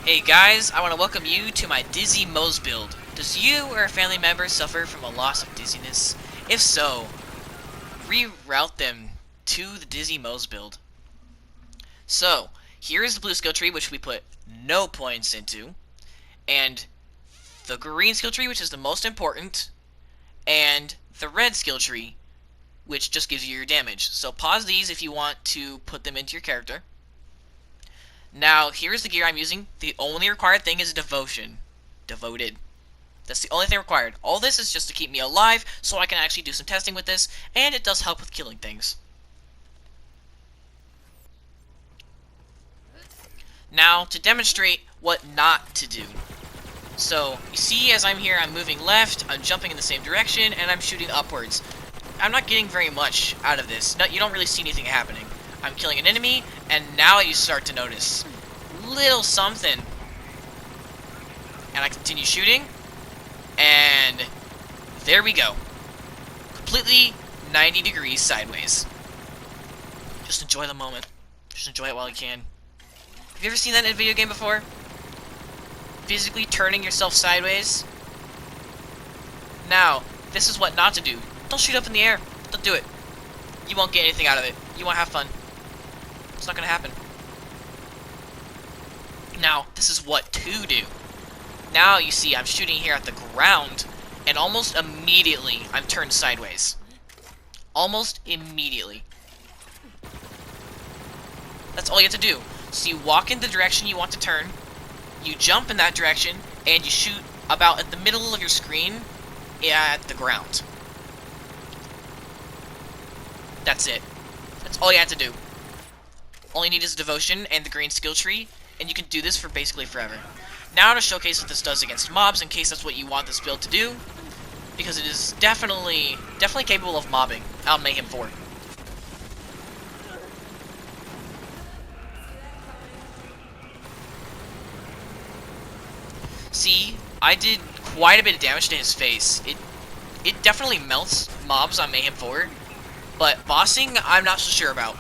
Hey guys, I want to welcome you to my Dizzy Moze build. Does you or a family member suffer from a loss of dizziness? If so, reroute them to the Dizzy Moze build. So, here is the blue skill tree, which we put no points into, and the green skill tree, which is the most important, and the red skill tree, which just gives you your damage. So pause these if you want to put them into your character. Now, here's the gear I'm using. The only required thing is devotion. Devoted. That's the only thing required. All this is just to keep me alive, so I can actually do some testing with this, and it does help with killing things. Now, to demonstrate what not to do. So, you see as I'm here, I'm moving left, I'm jumping in the same direction, and I'm shooting upwards. I'm not getting very much out of this. No, you don't really see anything happening. I'm killing an enemy, and now you start to notice little something. And I continue shooting, and there we go. Completely 90 degrees sideways. Just enjoy the moment. Just enjoy it while you can. Have you ever seen that in a video game before? Physically turning yourself sideways? Now, this is what not to do. Don't shoot up in the air. Don't do it. You won't get anything out of it. You won't have fun. It's not gonna happen. Now, this is what to do. Now, you see, I'm shooting here at the ground, and almost immediately, I'm turned sideways. Almost immediately. That's all you have to do. So you walk in the direction you want to turn, you jump in that direction, and you shoot about at the middle of your screen at the ground. That's it. That's all you have to do. All you need is devotion and the green skill tree, and you can do this for basically forever. Now to showcase what this does against mobs, in case that's what you want this build to do, because it is definitely capable of mobbing out in Mayhem 4. See, I did quite a bit of damage to his face. It definitely melts mobs on Mayhem 4, but bossing, I'm not so sure about.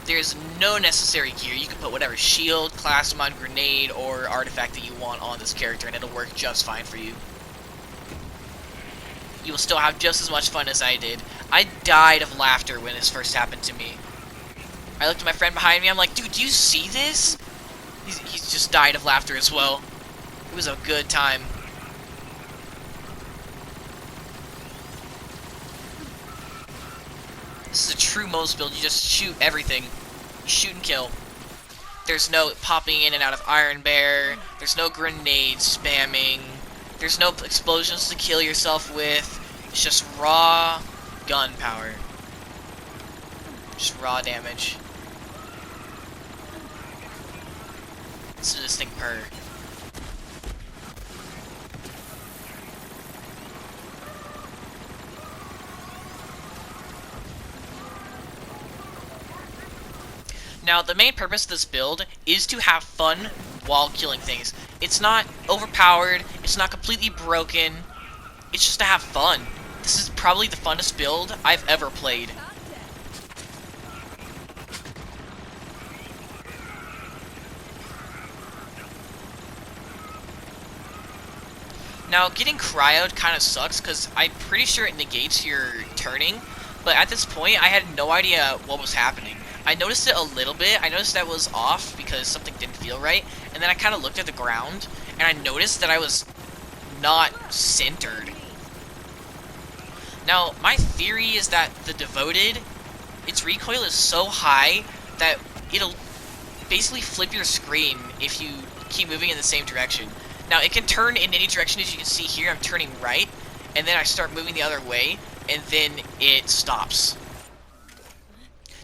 There's no necessary gear. You can put whatever shield, class mod, grenade, or artifact that you want on this character, and it'll work just fine for you. You will still have just as much fun as I did. I died of laughter when this first happened to me. I looked at my friend behind me, I'm like, dude, do you see this? He's just died of laughter as well. It was a good time. This is a true Moze build. You just shoot everything. You shoot and kill. There's no popping in and out of Iron Bear. There's no grenade spamming. There's no explosions to kill yourself with. It's just raw gunpowder. Just raw damage. Listen to this thing purr. Now, the main purpose of this build is to have fun while killing things. It's not overpowered, it's not completely broken, it's just to have fun. This is probably the funnest build I've ever played. Now, getting cryoed kind of sucks, because I'm pretty sure it negates your turning, but at this point, I had no idea what was happening. I noticed it a little bit. I noticed that was off because something didn't feel right, and then I kind of looked at the ground, and I noticed that I was not centered. Now, my theory is that the Devoted, its recoil is so high that it'll basically flip your screen if you keep moving in the same direction. Now, it can turn in any direction. As you can see here, I'm turning right, and then I start moving the other way, and then it stops.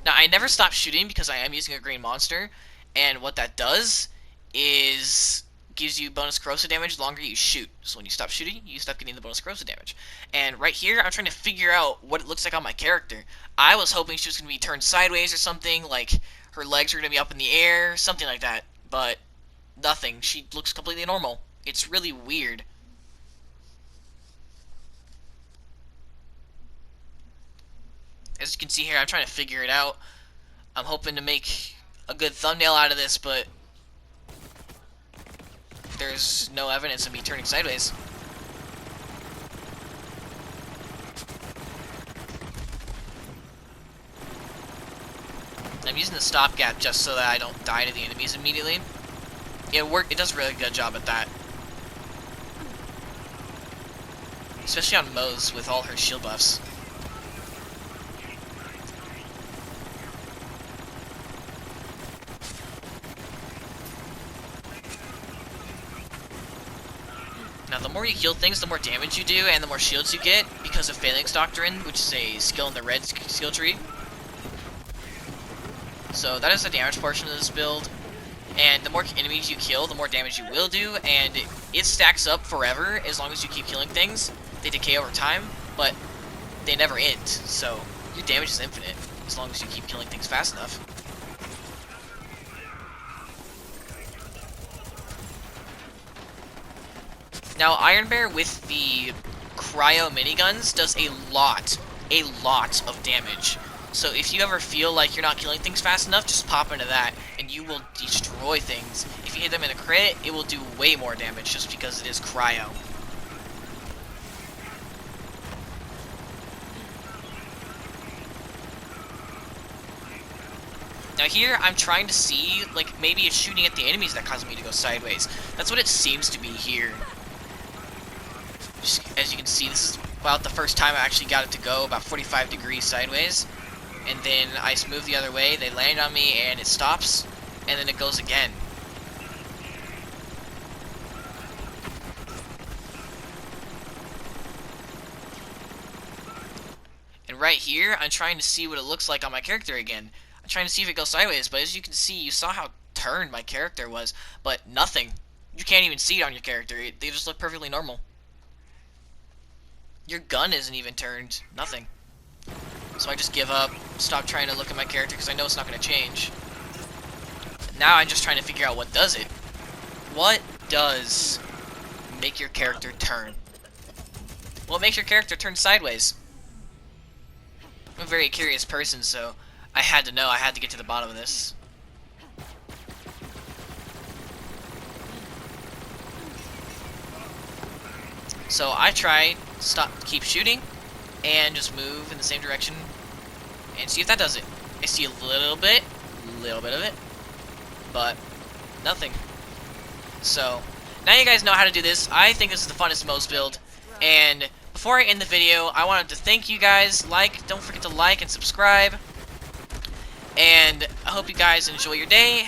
Now, I never stop shooting because I am using a green monster, and what that does is gives you bonus corrosive damage the longer you shoot. So when you stop shooting, you stop getting the bonus corrosive damage. And right here, I'm trying to figure out what it looks like on my character. I was hoping she was going to be turned sideways or something, like her legs are going to be up in the air, something like that, but nothing. She looks completely normal. It's really weird. As you can see here, I'm trying to figure it out. I'm hoping to make a good thumbnail out of this, but there's no evidence of me turning sideways. I'm using the stopgap just so that I don't die to the enemies immediately. It does a really good job at that. Especially on Moze with all her shield buffs. Now, the more you kill things, the more damage you do, and the more shields you get, because of Phalanx Doctrine, which is a skill in the red skill tree. So that is the damage portion of this build. And the more enemies you kill, the more damage you will do, and it stacks up forever as long as you keep killing things. They decay over time, but they never end, so your damage is infinite as long as you keep killing things fast enough. Now, Iron Bear with the cryo miniguns does a lot of damage. So if you ever feel like you're not killing things fast enough, just pop into that, and you will destroy things. If you hit them in a crit, it will do way more damage just because it is cryo. Now here, I'm trying to see, like, maybe it's shooting at the enemies that causes me to go sideways. That's what it seems to be here. Just, as you can see, this is about the first time I actually got it to go about 45 degrees sideways. And then I move the other way, they land on me, and it stops, and then it goes again. And right here, I'm trying to see what it looks like on my character again. I'm trying to see if it goes sideways, but as you can see, you saw how turned my character was, but nothing. You can't even see it on your character. They just look perfectly normal. Your gun isn't even turned. Nothing. So I just give up, stop trying to look at my character because I know it's not going to change. Now I'm just trying to figure out what does it. What does make your character turn? What makes your character turn sideways? I'm a very curious person, so I had to know. I had to get to the bottom of this. So I try, keep shooting, and just move in the same direction, and see if that does it. I see a little bit of it, but nothing. So, now you guys know how to do this. I think this is the funnest Moze build, and before I end the video, I wanted to thank you guys. Don't forget to like and subscribe, and I hope you guys enjoy your day.